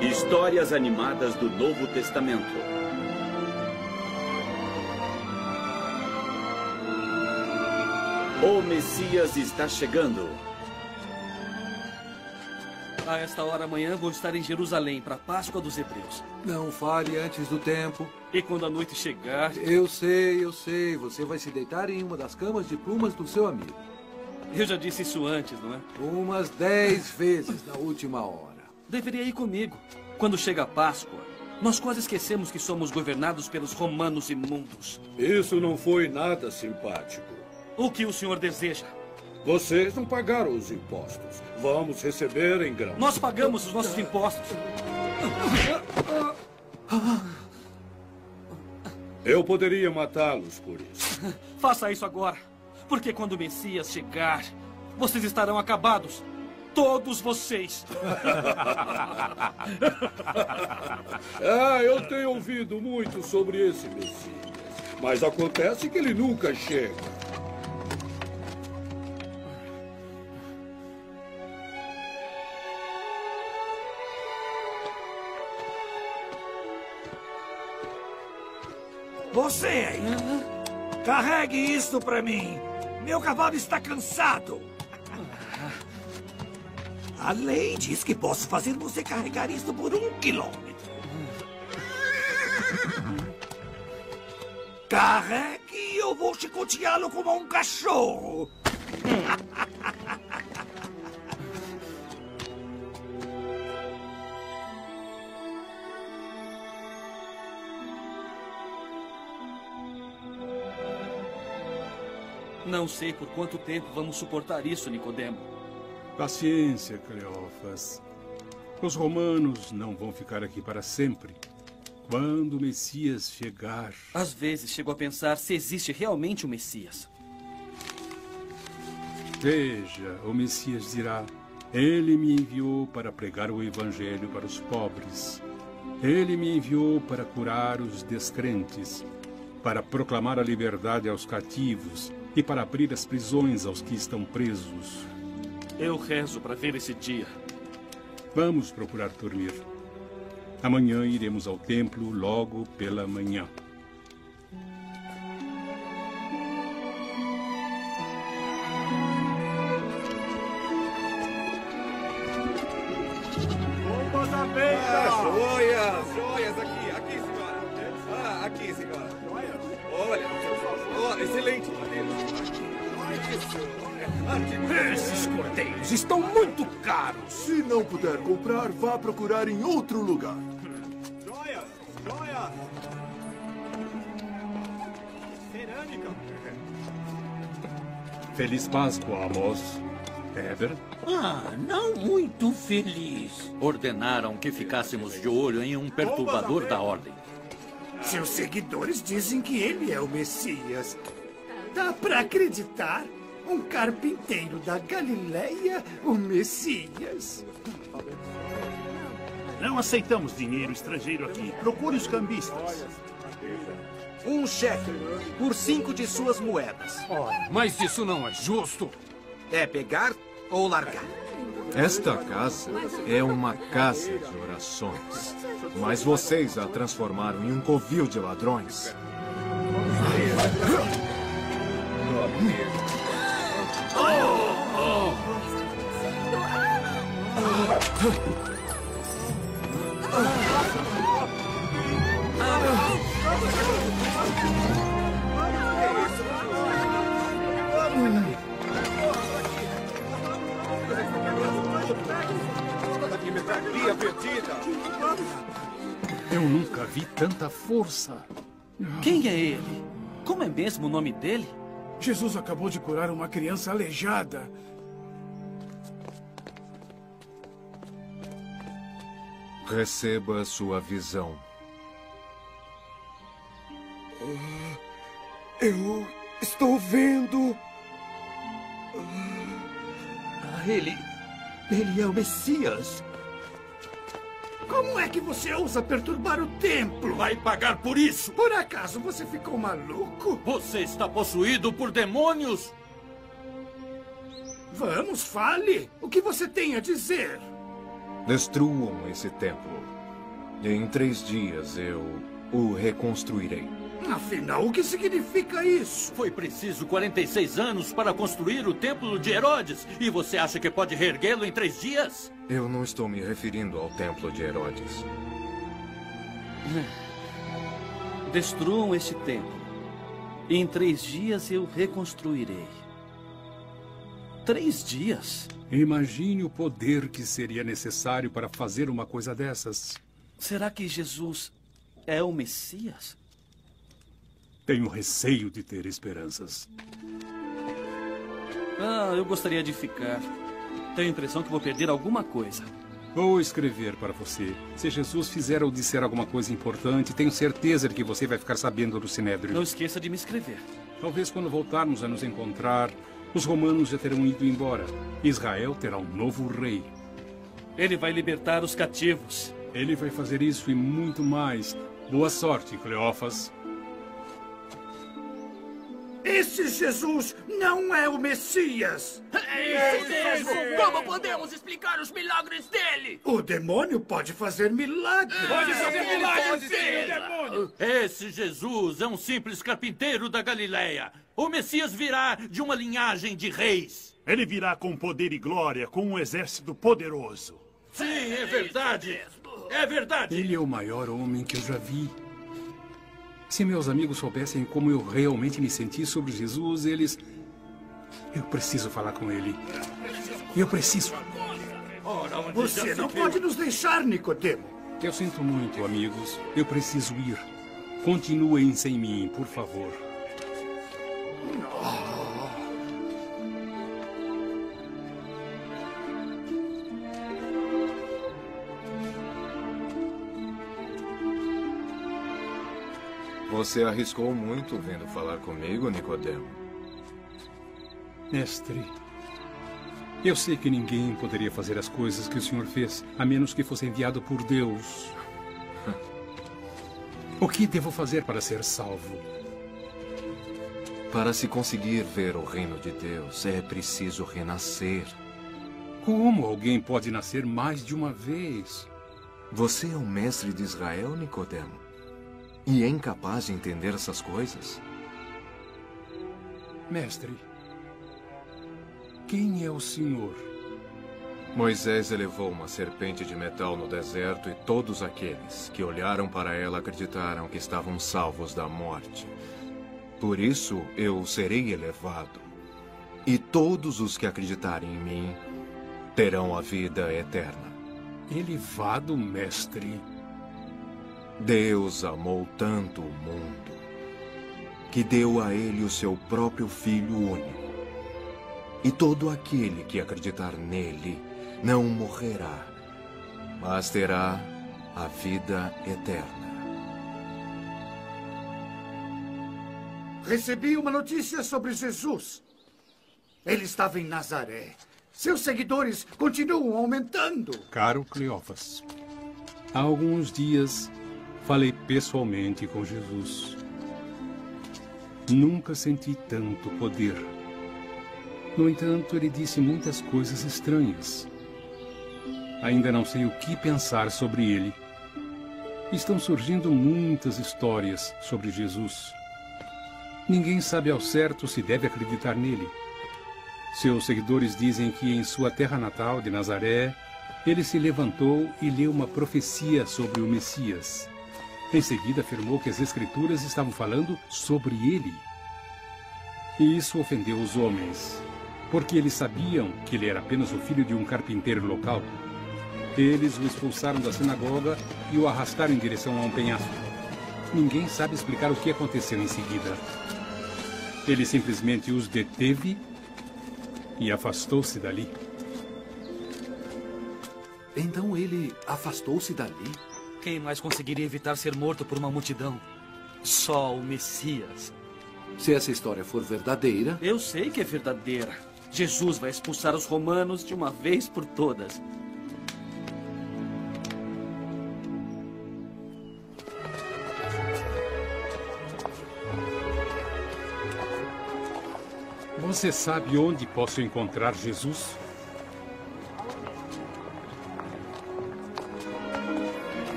Histórias animadas do Novo Testamento. O Messias está chegando. A esta hora amanhã vou estar em Jerusalém para a Páscoa dos Hebreus. Não fale antes do tempo. E quando a noite chegar... Eu sei. Você vai se deitar em uma das camas de plumas do seu amigo. Eu já disse isso antes, não é? Umas 10 vezes na última hora. Deveria ir comigo. Quando chega a Páscoa, nós quase esquecemos que somos governados pelos romanos imundos. Isso não foi nada simpático. O que o senhor deseja? Vocês não pagaram os impostos. Vamos receber em grão. Nós pagamos os nossos impostos. Eu poderia matá-los por isso. Faça isso agora. Porque quando o Messias chegar, vocês estarão acabados. Todos vocês. Eu tenho ouvido muito sobre esse Messias. Mas acontece que ele nunca chega. Você aí, carregue isso pra mim. Meu cavalo está cansado. A lei diz que posso fazer você carregar isso por 1 quilômetro. Carregue e eu vou chicoteá-lo como um cachorro. Não sei por quanto tempo vamos suportar isso, Nicodemo. Paciência, Cleófas. Os romanos não vão ficar aqui para sempre. Quando o Messias chegar... Às vezes chego a pensar se existe realmente o Messias. Veja, o Messias dirá: Ele me enviou para pregar o Evangelho para os pobres. Ele me enviou para curar os descrentes, para proclamar a liberdade aos cativos e para abrir as prisões aos que estão presos. Eu rezo para ver esse dia. Vamos procurar dormir. Amanhã iremos ao templo logo pela manhã. Bombas à venda! Joias aqui, senhora. Aqui, senhora. Olha, excelente. Esses cordeiros estão muito caros. Se não puder comprar, vá procurar em outro lugar. Joias! Cerâmica! Feliz Páscoa, Amos. Heber? Não muito feliz. Ordenaram que ficássemos de olho em um perturbador da ordem. Seus seguidores dizem que ele é o Messias. Dá pra acreditar? Um carpinteiro da Galileia, o Messias. Não aceitamos dinheiro estrangeiro aqui. Procure os cambistas. Um cheque por 5 de suas moedas. Mas isso não é justo. É pegar ou largar. Esta casa é uma casa de orações. Mas vocês a transformaram em um covil de ladrões. Eu nunca vi tanta força. Quem é ele? Como é mesmo o nome dele? Jesus acabou de curar uma criança aleijada. Receba sua visão. Eu estou vendo. Ele é o Messias. Como é que você ousa perturbar o templo? Vai pagar por isso! Por acaso você ficou maluco? Você está possuído por demônios? Vamos, fale! O que você tem a dizer? Destruam esse templo. E em 3 dias eu o reconstruirei. Afinal, o que significa isso? Foi preciso 46 anos para construir o templo de Herodes. E você acha que pode reerguê-lo em 3 dias? Eu não estou me referindo ao templo de Herodes. Destruam este templo. E em 3 dias eu reconstruirei. 3 dias? Imagine o poder que seria necessário para fazer uma coisa dessas. Será que Jesus é o Messias? Tenho receio de ter esperanças. Eu gostaria de ficar. Tenho a impressão que vou perder alguma coisa. Vou escrever para você. Se Jesus fizer ou disser alguma coisa importante, tenho certeza de que você vai ficar sabendo do Sinédrio. Não esqueça de me escrever. Talvez quando voltarmos a nos encontrar, os romanos já terão ido embora. Israel terá um novo rei. Ele vai libertar os cativos. Ele vai fazer isso e muito mais. Boa sorte, Cleófas. Esse Jesus não é o Messias! É isso mesmo! Como podemos explicar os milagres dele? O demônio pode fazer milagres! Pode fazer milagres, sim, demônio! Esse Jesus é um simples carpinteiro da Galileia. O Messias virá de uma linhagem de reis. Ele virá com poder e glória, com um exército poderoso. Sim, é verdade. É verdade. Ele é o maior homem que eu já vi. Se meus amigos soubessem como eu realmente me senti sobre Jesus, eles... Eu preciso falar com ele. Eu preciso. Você não pode nos deixar, Nicodemo. Eu sinto muito, amigos. Eu preciso ir. Continuem sem mim, por favor. Você arriscou muito vindo falar comigo, Nicodemo. Mestre, eu sei que ninguém poderia fazer as coisas que o senhor fez, a menos que fosse enviado por Deus. O que devo fazer para ser salvo? Para se conseguir ver o reino de Deus, é preciso renascer. Como alguém pode nascer mais de uma vez? Você é o mestre de Israel, Nicodemo? E é incapaz de entender essas coisas? Mestre, quem é o senhor? Moisés elevou uma serpente de metal no deserto e todos aqueles que olharam para ela acreditaram que estavam salvos da morte. Por isso eu serei elevado. E todos os que acreditarem em mim terão a vida eterna. Elevado, mestre? Deus amou tanto o mundo que deu a ele o seu próprio Filho único. E todo aquele que acreditar nele não morrerá, mas terá a vida eterna. Recebi uma notícia sobre Jesus. Ele estava em Nazaré. Seus seguidores continuam aumentando. Caro Cleófas, há alguns dias falei pessoalmente com Jesus. Nunca senti tanto poder. No entanto, ele disse muitas coisas estranhas. Ainda não sei o que pensar sobre ele. Estão surgindo muitas histórias sobre Jesus. Ninguém sabe ao certo se deve acreditar nele. Seus seguidores dizem que em sua terra natal de Nazaré, ele se levantou e leu uma profecia sobre o Messias. Em seguida, afirmou que as Escrituras estavam falando sobre ele. E isso ofendeu os homens, porque eles sabiam que ele era apenas o filho de um carpinteiro local. Eles o expulsaram da sinagoga e o arrastaram em direção a um penhasco. Ninguém sabe explicar o que aconteceu em seguida. Ele simplesmente os deteve e afastou-se dali. Então ele afastou-se dali? Quem mais conseguiria evitar ser morto por uma multidão? Só o Messias. Se essa história for verdadeira... Eu sei que é verdadeira. Jesus vai expulsar os romanos de uma vez por todas. Você sabe onde posso encontrar Jesus?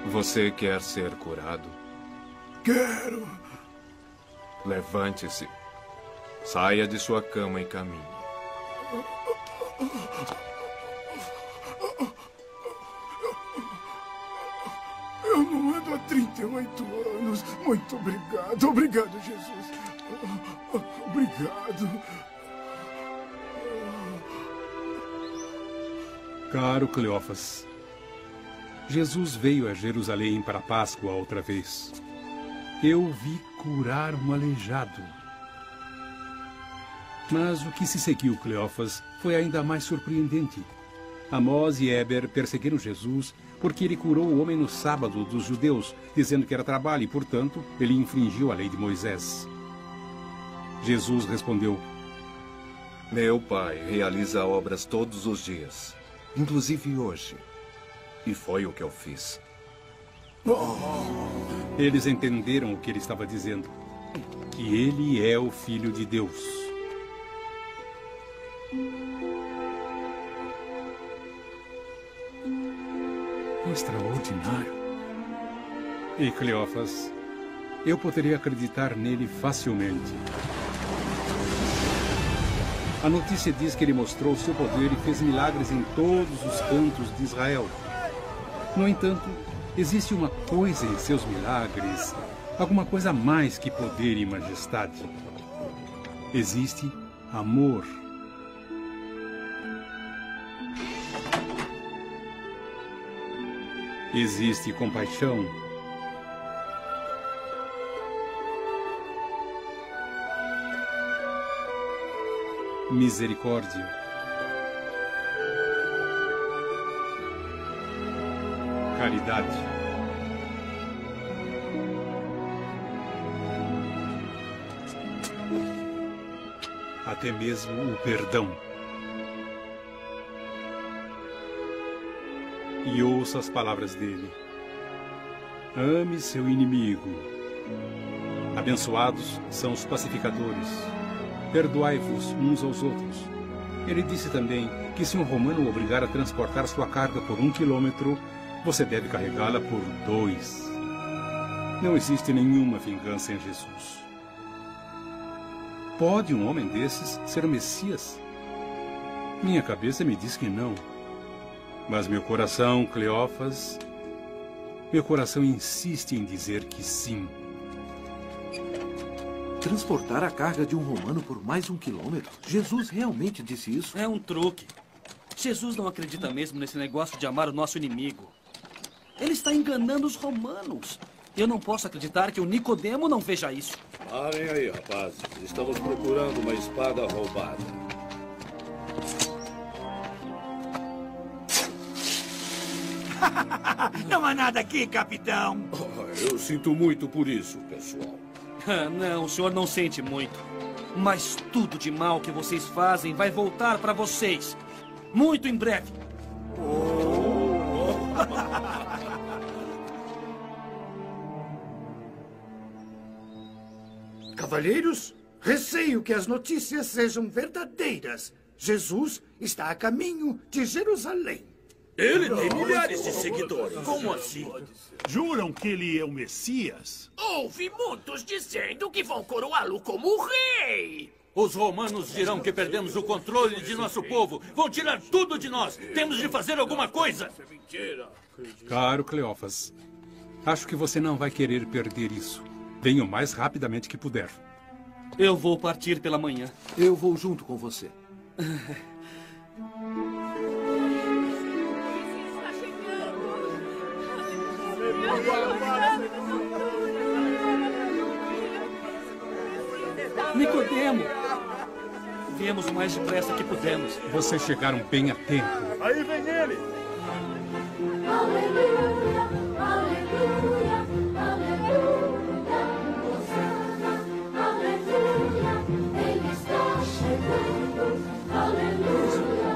Você quer ser curado? Quero. Levante-se. Saia de sua cama e caminhe. Eu não ando há 38 anos. Muito obrigado. Obrigado, Jesus. Obrigado. Caro Cleófas, Jesus veio a Jerusalém para a Páscoa outra vez. Eu vi curar um aleijado. Mas o que se seguiu, Cleófas, foi ainda mais surpreendente. Amós e Éber perseguiram Jesus porque ele curou o homem no sábado dos judeus, dizendo que era trabalho e, portanto, ele infringiu a lei de Moisés. Jesus respondeu: Meu Pai realiza obras todos os dias, inclusive hoje. E foi o que eu fiz. Eles entenderam o que ele estava dizendo, que ele é o Filho de Deus. Extraordinário. E Cleófas, eu poderia acreditar nele facilmente. A notícia diz que ele mostrou seu poder e fez milagres em todos os cantos de Israel. No entanto, existe uma coisa em seus milagres, alguma coisa mais que poder e majestade. Existe amor. Existe compaixão. Misericórdia. Caridade. Até mesmo o perdão. E ouça as palavras dele. Ame seu inimigo. Abençoados são os pacificadores. Perdoai-vos uns aos outros. Ele disse também que se um romano o obrigar a transportar sua carga por 1 quilômetro, você deve carregá-la por 2. Não existe nenhuma vingança em Jesus. Pode um homem desses ser o Messias? Minha cabeça me diz que não. Mas meu coração, Cleófas, meu coração insiste em dizer que sim. Transportar a carga de um romano por mais 1 quilômetro? Jesus realmente disse isso? É um truque. Jesus não acredita mesmo nesse negócio de amar o nosso inimigo. Ele está enganando os romanos. Eu não posso acreditar que o Nicodemo não veja isso. Parem aí, rapazes. Estamos procurando uma espada roubada. Não há nada aqui, capitão. Eu sinto muito por isso, pessoal. Não, o senhor não sente muito. Mas tudo de mal que vocês fazem vai voltar para vocês. Muito em breve. Cavalheiros, receio que as notícias sejam verdadeiras. Jesus está a caminho de Jerusalém. Ele tem milhares de seguidores. Como assim? Juram que ele é o Messias? Ouvi muitos dizendo que vão coroá-lo como rei. Os romanos dirão que perdemos o controle de nosso povo. Vão tirar tudo de nós. Temos de fazer alguma coisa. Caro Cleófas, acho que você não vai querer perder isso. Venha o mais rapidamente que puder. Eu vou partir pela manhã. Eu vou junto com você. Nicodemo! Viemos o mais depressa que pudemos. Vocês chegaram bem a tempo. Aí vem ele! Aleluia, aleluia, aleluia, Hosana, aleluia, ele está chegando, aleluia,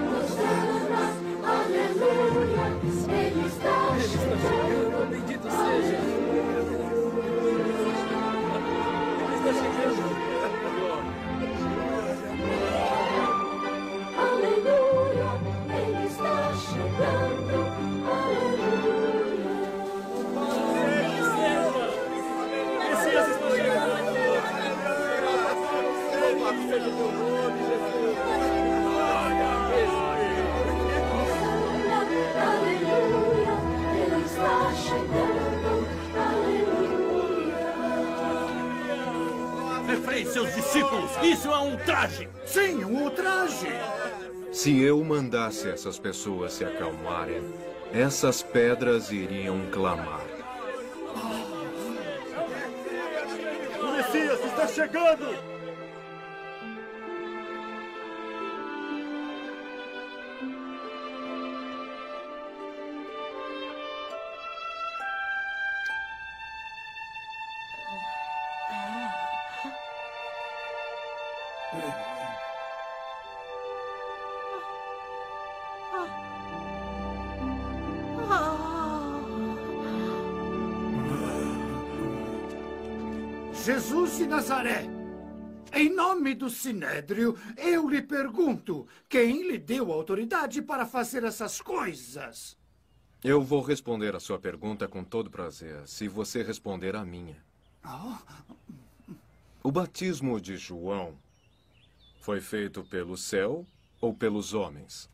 Hosana, aleluia, ele está chegando, bendito seja. Ele está chegando. Aleluia. seus discípulos. Isso é um traje. Sim, um ultraje. Se eu mandasse essas pessoas se acalmarem, essas pedras iriam clamar. O Messias está chegando! Jesus de Nazaré, em nome do Sinédrio, eu lhe pergunto, quem lhe deu autoridade para fazer essas coisas? Eu vou responder a sua pergunta com todo prazer, se você responder a minha. O batismo de João foi feito pelo céu ou pelos homens?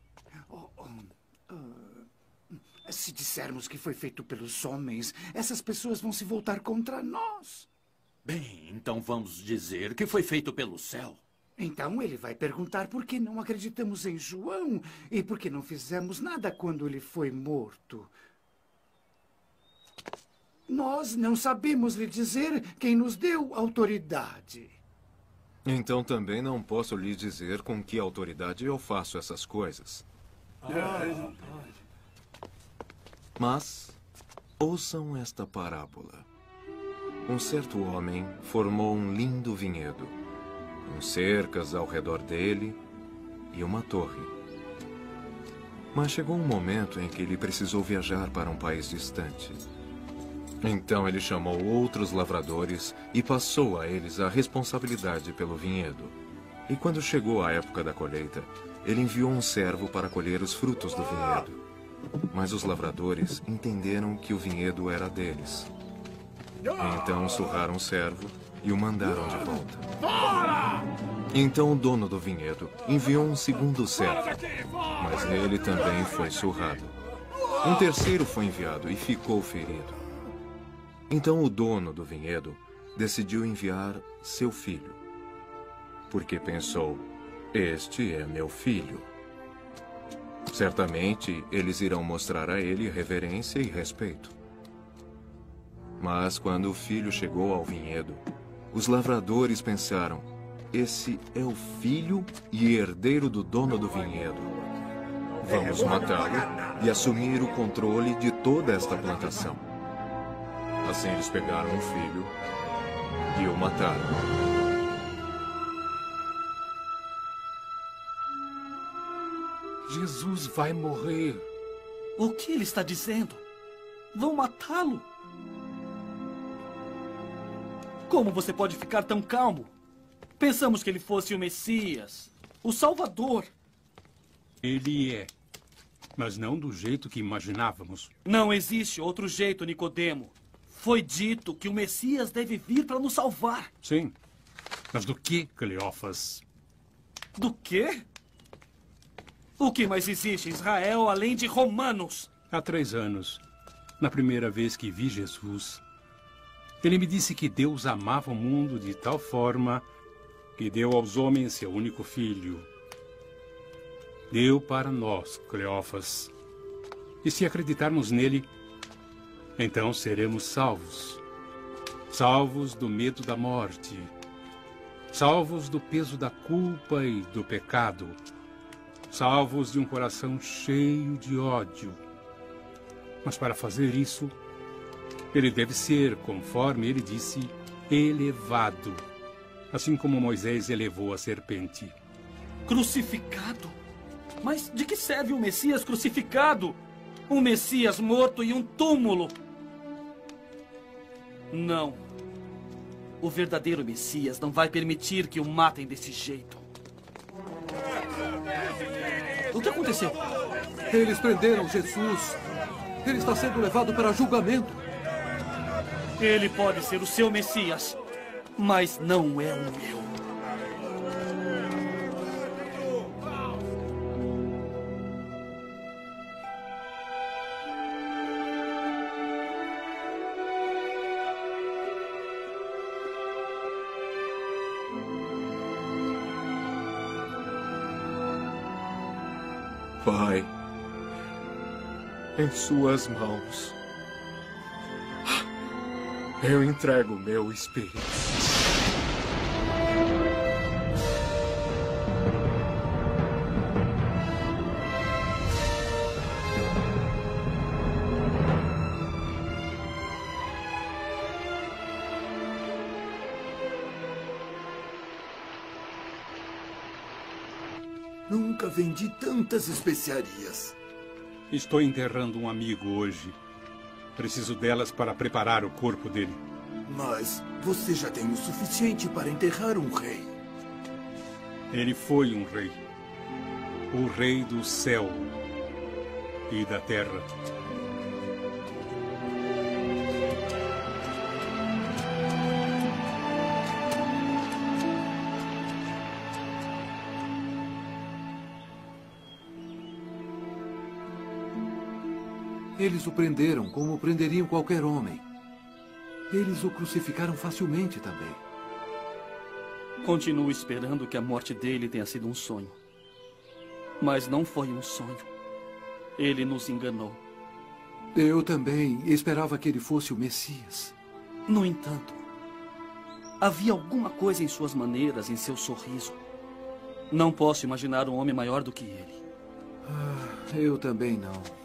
Se dissermos que foi feito pelos homens, essas pessoas vão se voltar contra nós. Bem, então vamos dizer que foi feito pelo céu. Então ele vai perguntar por que não acreditamos em João e por que não fizemos nada quando ele foi morto. Nós não sabemos lhe dizer quem nos deu autoridade. Então também não posso lhe dizer com que autoridade eu faço essas coisas. Mas ouçam esta parábola. Um certo homem formou um lindo vinhedo, com cercas ao redor dele e uma torre. Mas chegou um momento em que ele precisou viajar para um país distante. Então ele chamou outros lavradores e passou a eles a responsabilidade pelo vinhedo. E quando chegou a época da colheita, ele enviou um servo para colher os frutos do vinhedo. Mas os lavradores entenderam que o vinhedo era deles. Então surraram o servo e o mandaram de volta. Então o dono do vinhedo enviou um segundo servo, mas ele também foi surrado. Um terceiro foi enviado e ficou ferido. Então o dono do vinhedo decidiu enviar seu filho, porque pensou, este é meu filho. Certamente eles irão mostrar a ele reverência e respeito. Mas quando o filho chegou ao vinhedo, os lavradores pensaram, esse é o filho e herdeiro do dono do vinhedo. Vamos matá-lo e assumir o controle de toda esta plantação. Assim eles pegaram o filho e o mataram. Jesus vai morrer. O que ele está dizendo? Vão matá-lo? Como você pode ficar tão calmo? Pensamos que ele fosse o Messias, o Salvador. Ele é, mas não do jeito que imaginávamos. Não existe outro jeito, Nicodemo. Foi dito que o Messias deve vir para nos salvar. Sim, mas do que, Cleófas? Do quê? O que mais existe em Israel além de romanos? Há 3 anos, na primeira vez que vi Jesus, ele me disse que Deus amava o mundo de tal forma que deu aos homens seu único filho. Deu para nós, Cleófas. E se acreditarmos nele, então seremos salvos. Salvos do medo da morte. Salvos do peso da culpa e do pecado. Salvos de um coração cheio de ódio. Mas para fazer isso, ele deve ser, conforme ele disse, elevado, assim como Moisés elevou a serpente. Crucificado? Mas de que serve o Messias crucificado? Um Messias morto em um túmulo? Não. O verdadeiro Messias não vai permitir que o matem desse jeito. O que aconteceu? Eles prenderam Jesus. Ele está sendo levado para julgamento. Ele pode ser o seu Messias, mas não é o meu. Pai, em suas mãos, eu entrego meu espírito. Nunca vendi tantas especiarias. Estou enterrando um amigo hoje. Preciso delas para preparar o corpo dele. Mas você já tem o suficiente para enterrar um rei. Ele foi um rei. O rei do céu e da terra. Eles o prenderam como prenderiam qualquer homem. Eles o crucificaram facilmente também. Continuo esperando que a morte dele tenha sido um sonho. Mas não foi um sonho. Ele nos enganou. Eu também esperava que ele fosse o Messias. No entanto, havia alguma coisa em suas maneiras, em seu sorriso. Não posso imaginar um homem maior do que ele. Eu também não.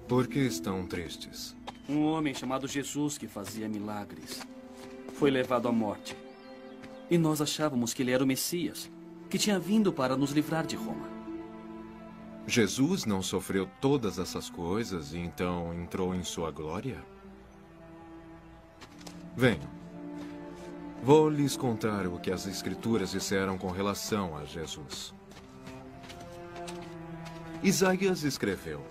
Por que estão tristes? Um homem chamado Jesus que fazia milagres foi levado à morte. E nós achávamos que ele era o Messias, que tinha vindo para nos livrar de Roma. Jesus não sofreu todas essas coisas e então entrou em sua glória? Venham. Vou lhes contar o que as Escrituras disseram com relação a Jesus. Isaías escreveu: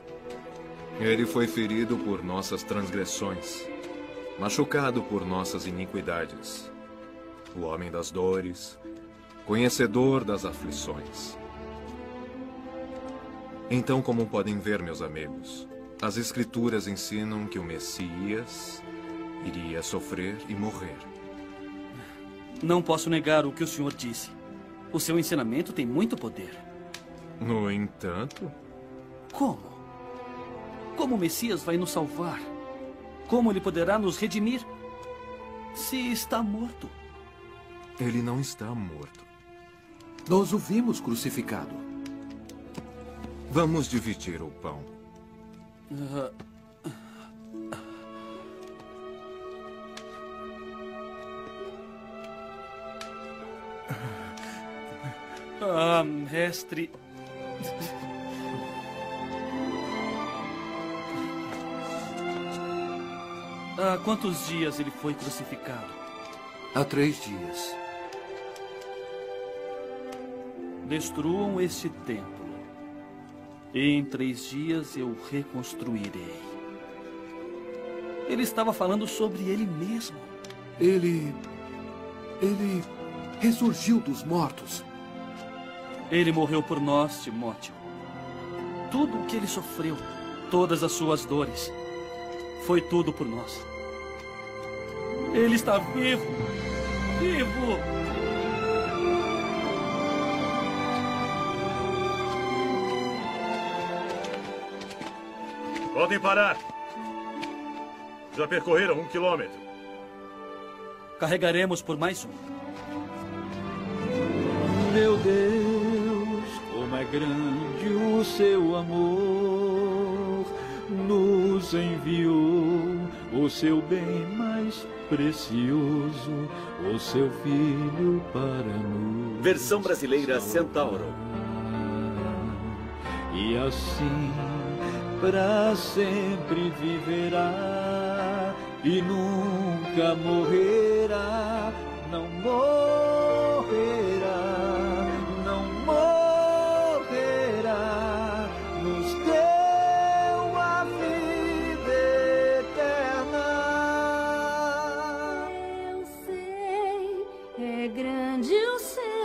Ele foi ferido por nossas transgressões, machucado por nossas iniquidades. O homem das dores, conhecedor das aflições. Então, como podem ver, meus amigos, as Escrituras ensinam que o Messias iria sofrer e morrer. Não posso negar o que o senhor disse. O seu ensinamento tem muito poder. No entanto... Como? Como o Messias vai nos salvar? Como ele poderá nos redimir se está morto? Ele não está morto. Nós o vimos crucificado. Vamos dividir o pão. Mestre... Há quantos dias ele foi crucificado? Há 3 dias. Destruam este templo. E em 3 dias eu reconstruirei. Ele estava falando sobre ele mesmo. Ele ressurgiu dos mortos. Ele morreu por nós, Timóteo. Tudo o que ele sofreu, todas as suas dores, foi tudo por nós. Ele está vivo! Vivo! Podem parar. Já percorreram 1 quilômetro. Carregaremos por mais 1. Meu Deus, como é grande o seu amor. Nos enviou o seu bem mais precioso, o seu Filho para nos... Versão brasileira Centauro. E assim para sempre viverá e nunca morrerá, não morrerá, não morrerá, nos deu a vida eterna. Eu sei, é grande o Senhor.